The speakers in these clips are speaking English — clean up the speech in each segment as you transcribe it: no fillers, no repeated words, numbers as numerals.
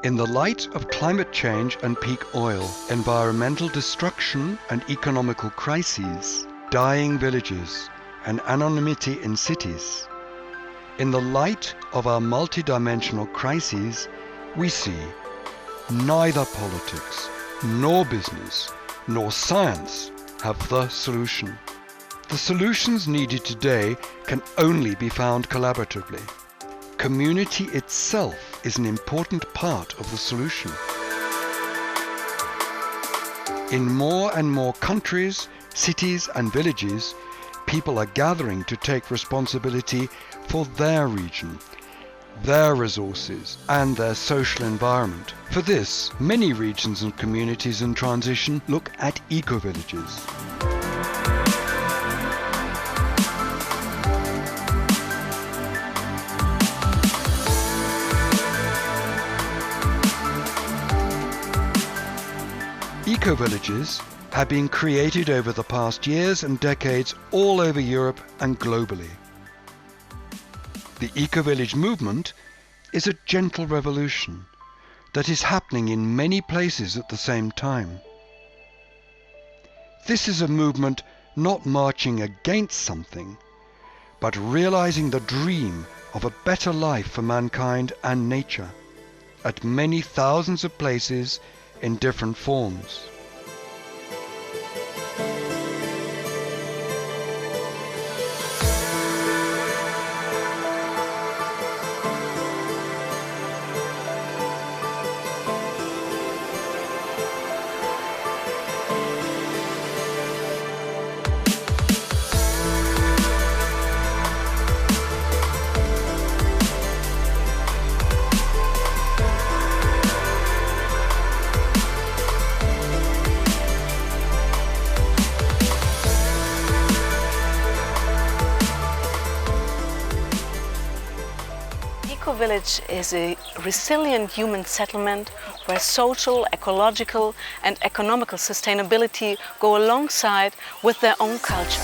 In the light of climate change and peak oil, environmental destruction and economical crises, dying villages and anonymity in cities, in the light of our multidimensional crises, we see neither politics, nor business, nor science have the solution. The solutions needed today can only be found collaboratively. Community itself is an important part of the solution. In more and more countries, cities and villages, people are gathering to take responsibility for their region, their resources and their social environment. For this, many regions and communities in transition look at ecovillages. Ecovillages have been created over the past years and decades all over Europe and globally. The Ecovillage movement is a gentle revolution that is happening in many places at the same time. This is a movement not marching against something, but realizing the dream of a better life for mankind and nature at many thousands of places in different forms. Ecovillage is a resilient human settlement where social, ecological and economical sustainability go alongside with their own culture.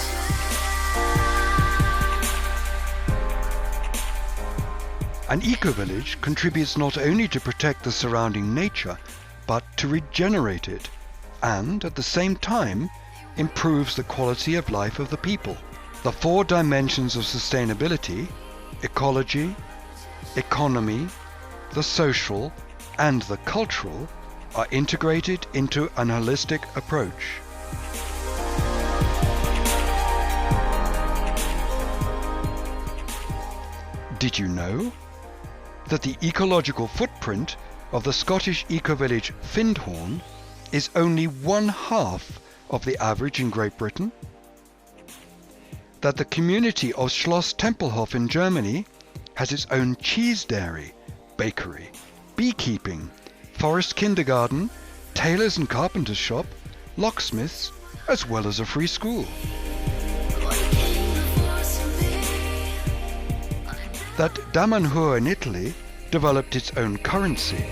An ecovillage contributes not only to protect the surrounding nature, but to regenerate it, and at the same time improves the quality of life of the people. The four dimensions of sustainability, ecology, economy, the social and the cultural, are integrated into an holistic approach. Did you know that the ecological footprint of the Scottish ecovillage Findhorn is only 1/2 of the average in Great Britain? That the community of Schloss Tempelhof in Germany has its own cheese dairy, bakery, beekeeping, forest kindergarten, tailors and carpenters shop, locksmiths, as well as a free school. That Damanhur in Italy developed its own currency.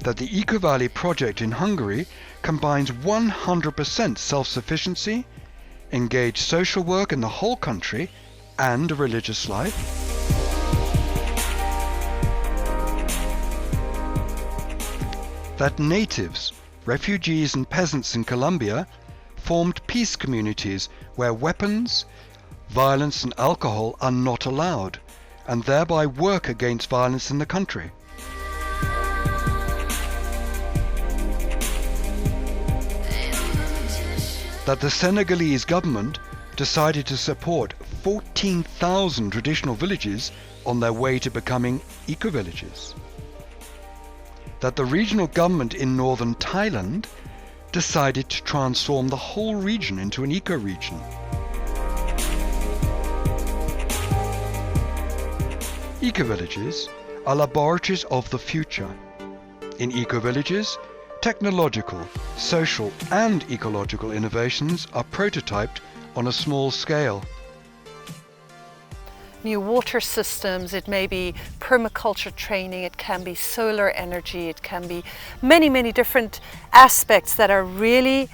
That the Ecovalley project in Hungary combines 100% self-sufficiency, engaged social work in the whole country and a religious life. That natives, refugees and peasants in Colombia formed peace communities where weapons, violence and alcohol are not allowed, and thereby work against violence in the country. That the Senegalese government decided to support 14,000 traditional villages on their way to becoming ecovillages. That the regional government in northern Thailand decided to transform the whole region into an eco-region. Ecovillages are laboratories of the future. In ecovillages, technological, social and ecological innovations are prototyped on a small scale. New water systems, it may be permaculture training, it can be solar energy, it can be many different aspects that are really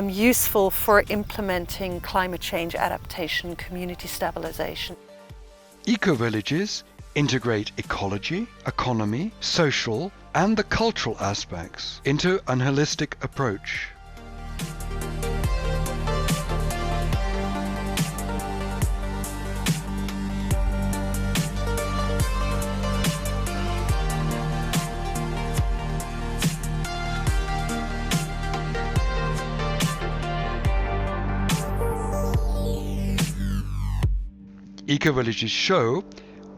useful for implementing climate change adaptation, community stabilization. Ecovillages integrate ecology, economy, social, and the cultural aspects into an holistic approach. Ecovillages show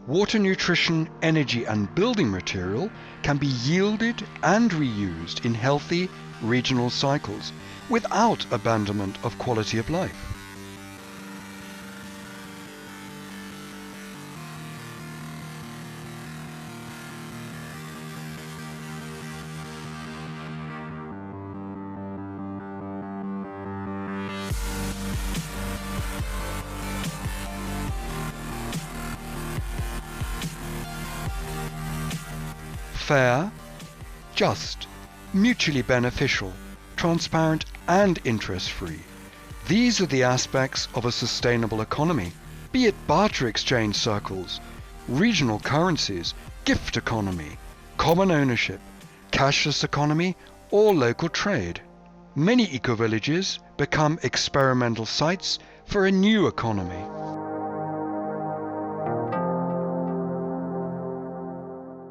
water, nutrition, energy and building material can be yielded and reused in healthy regional cycles without abandonment of quality of life. Fair, just, mutually beneficial, transparent and interest-free. These are the aspects of a sustainable economy, be it barter exchange circles, regional currencies, gift economy, common ownership, cashless economy or local trade. Many ecovillages become experimental sites for a new economy.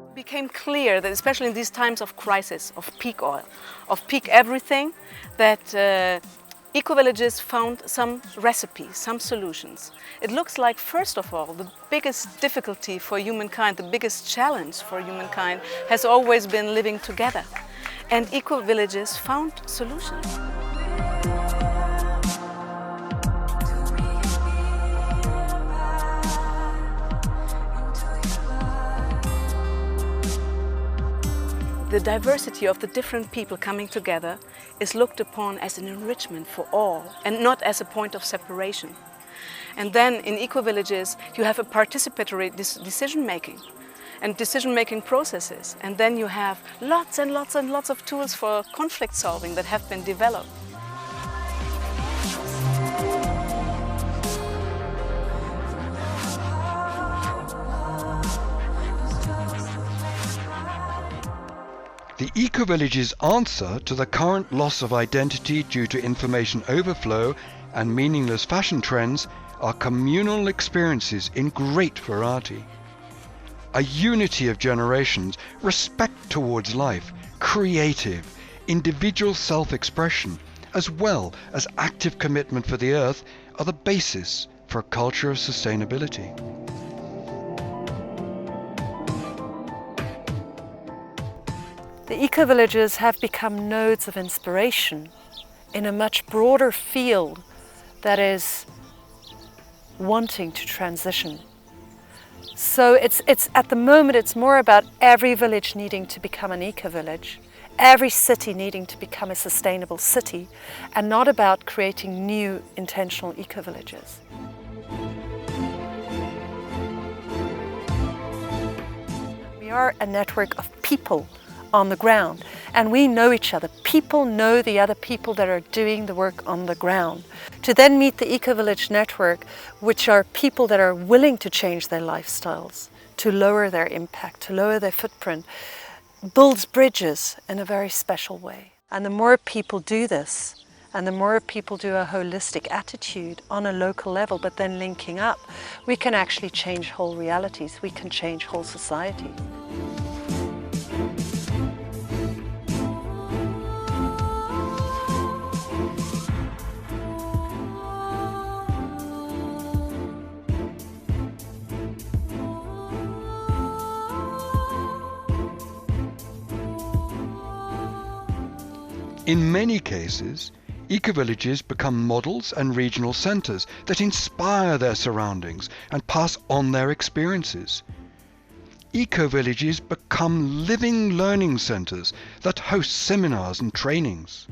It became clear that especially in these times of crisis, of peak oil, of peak everything, that ecovillages found some recipes, some solutions. It looks like, first of all, the biggest difficulty for humankind, the biggest challenge for humankind has always been living together. And ecovillages found solutions. The diversity of the different people coming together is looked upon as an enrichment for all and not as a point of separation. And then in ecovillages you have a participatory decision-making and decision-making processes, and then you have lots and lots and lots of tools for conflict solving that have been developed. The ecovillage's answer to the current loss of identity due to information overflow and meaningless fashion trends are communal experiences in great variety. A unity of generations, respect towards life, creative, individual self-expression, as well as active commitment for the earth are the basis for a culture of sustainability. The ecovillages have become nodes of inspiration in a much broader field that is wanting to transition. So it's at the moment it's more about every village needing to become an eco-village, every city needing to become a sustainable city, and not about creating new intentional eco-villages. We are a network of people on the ground, and we know each other. People know the other people that are doing the work on the ground. To then meet the Ecovillage network, which are people that are willing to change their lifestyles, to lower their impact, to lower their footprint, builds bridges in a very special way. And the more people do this, and the more people do a holistic attitude on a local level, but then linking up, we can actually change whole realities. We can change whole society. In many cases, ecovillages become models and regional centres that inspire their surroundings and pass on their experiences. Ecovillages become living learning centres that host seminars and trainings.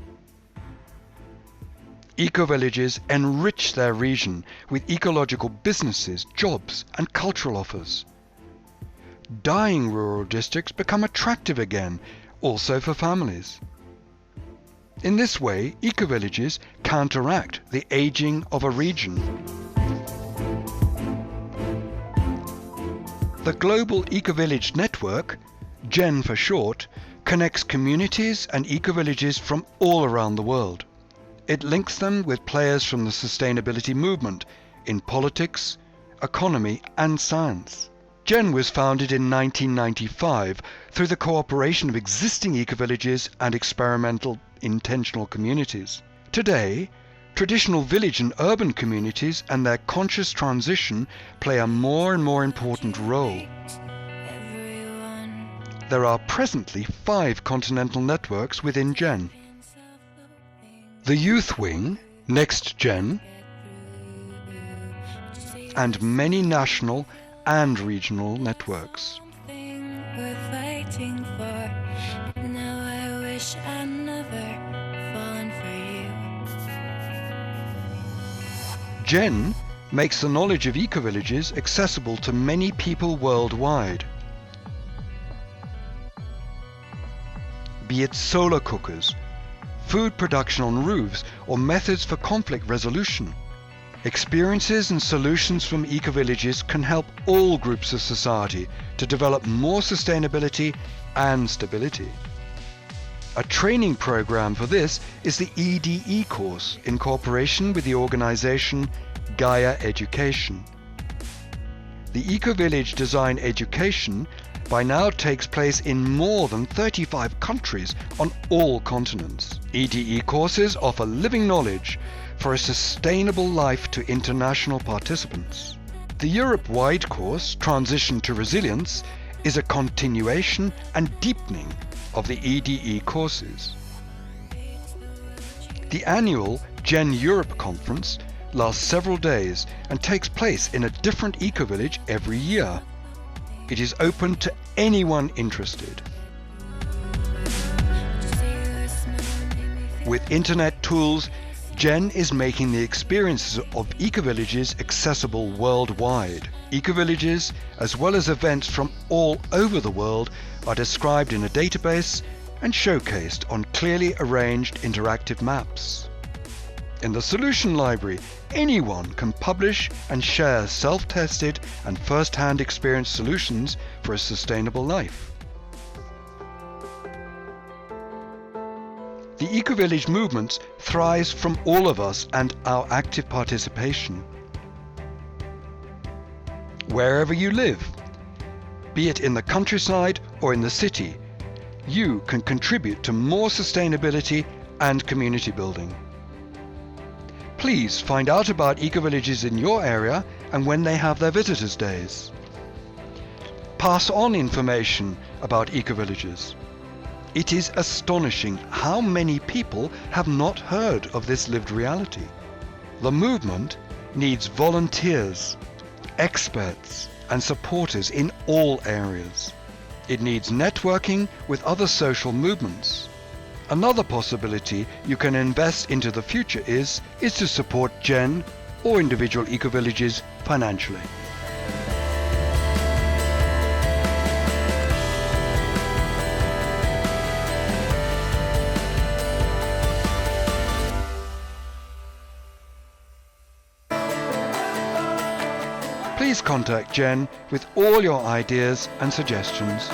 Ecovillages enrich their region with ecological businesses, jobs and cultural offers. Dying rural districts become attractive again, also for families. In this way, ecovillages counteract the aging of a region. The global Ecovillage network, GEN for short, connects communities and ecovillages from all around the world. It links them with players from the sustainability movement in politics, economy and science. GEN was founded in 1995 through the cooperation of existing ecovillages and experimental intentional communities. Today, traditional village and urban communities and their conscious transition play a more and more important role. There are presently 5 continental networks within GEN. The Youth Wing, Next GEN, and many national and regional networks. GEN makes the knowledge of ecovillages accessible to many people worldwide. Be it solar cookers, food production on roofs, or methods for conflict resolution, experiences and solutions from ecovillages can help all groups of society to develop more sustainability and stability. A training program for this is the EDE course in cooperation with the organization Gaia Education. The Ecovillage Design Education by now takes place in more than 35 countries on all continents. EDE courses offer living knowledge for a sustainable life to international participants. The Europe-wide course, Transition to Resilience, is a continuation and deepening of the EDE courses. The annual GEN Europe conference lasts several days and takes place in a different ecovillage every year. It is open to anyone interested. With internet tools, GEN is making the experiences of ecovillages accessible worldwide. Ecovillages, as well as events from all over the world, are described in a database and showcased on clearly arranged interactive maps. In the Solution Library, anyone can publish and share self-tested and first-hand experience solutions for a sustainable life. The Ecovillage movement thrives from all of us and our active participation. Wherever you live, be it in the countryside or in the city, you can contribute to more sustainability and community building. Please find out about ecovillages in your area and when they have their visitors' days. Pass on information about ecovillages. It is astonishing how many people have not heard of this lived reality. The movement needs volunteers, experts, and supporters in all areas. It needs networking with other social movements. Another possibility you can invest into the future is to support GEN or individual ecovillages financially. Please contact GEN with all your ideas and suggestions.